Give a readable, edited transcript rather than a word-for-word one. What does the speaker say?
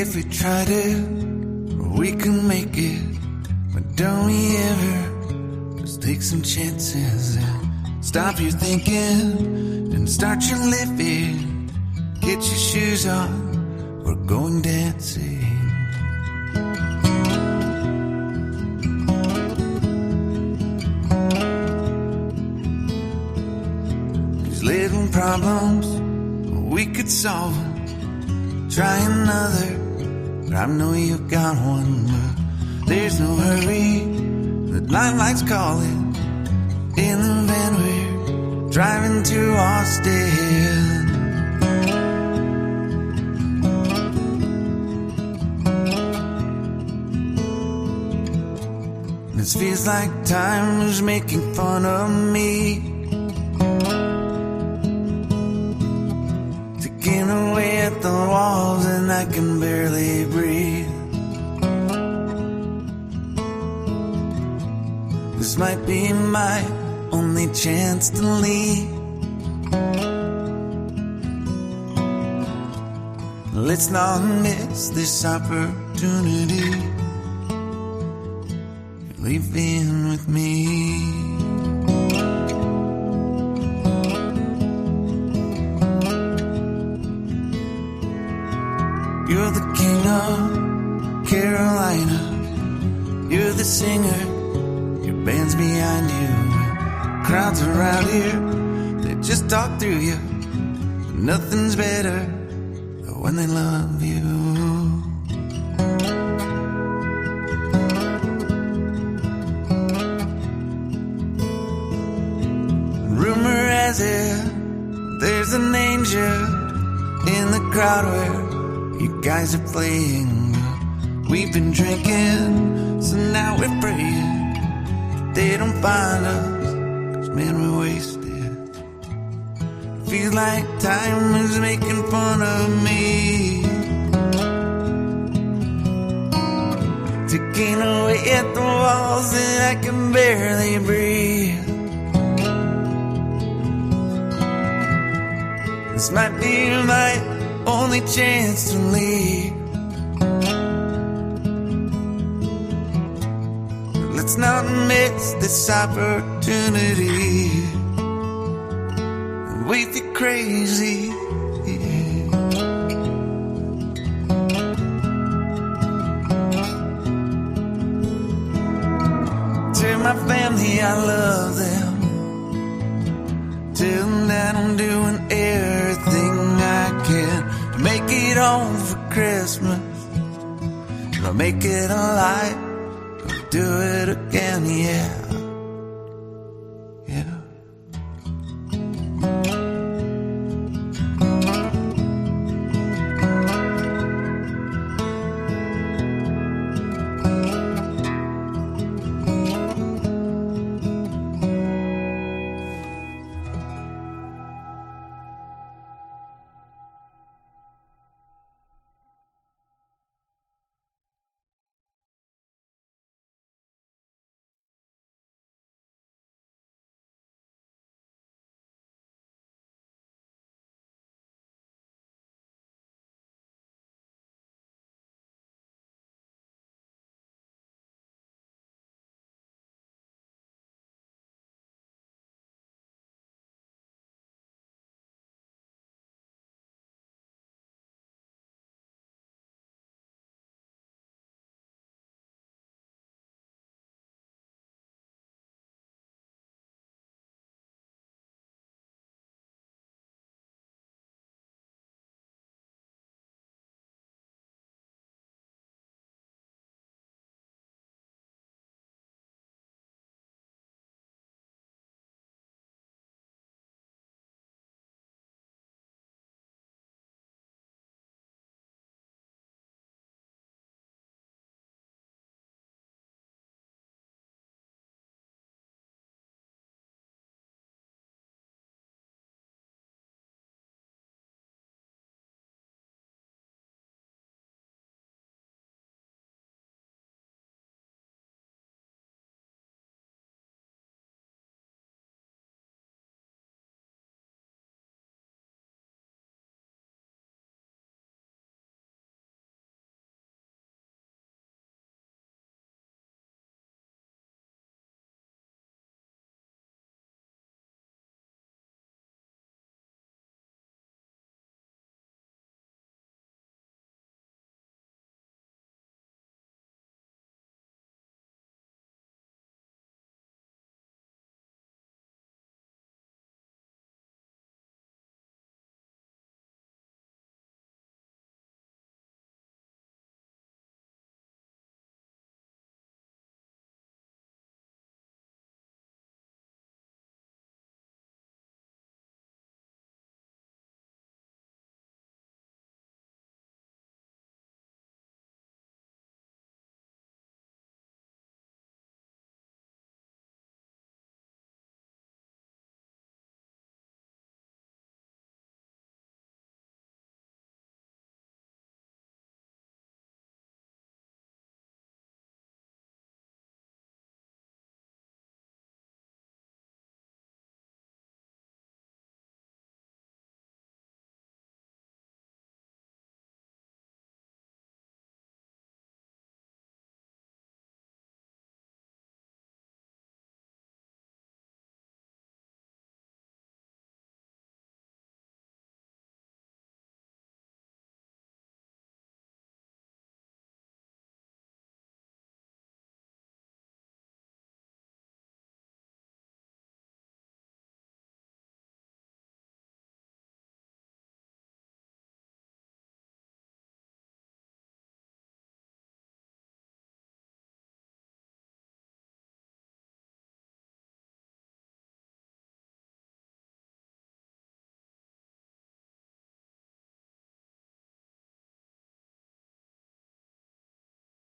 If we try to, we can make it. But don't we ever just take some chances and stop your thinking and start your living. Get your shoes on, we're going dancing. These little problems, we could solve them. Try another, but I know you got one. But there's no hurry, the limelight's calling. In the van we're driving to Austin. This feels like time is making fun of me, taking away at the walls and I can barely breathe. This might be my only chance to leave. Let's not miss this opportunity. You're leaving with me. You're the king of Carolina. You're the singer, your band's behind you. Crowds around here, they just talk through you. But nothing's better than when they love you. Rumor has it, there's an angel in the crowd where you guys are playing. We've been drinking, so now we're praying they don't find us, 'cause man, we're wasted. Feels like time is making fun of me, taking away at the walls and I can barely breathe. This might be my only chance to leave. Let's not miss this opportunity. We feel crazy. To my family, I love them. Tell them that I'm doing everything I can to make it home for Christmas. I'll make it alive. Do it again, yeah.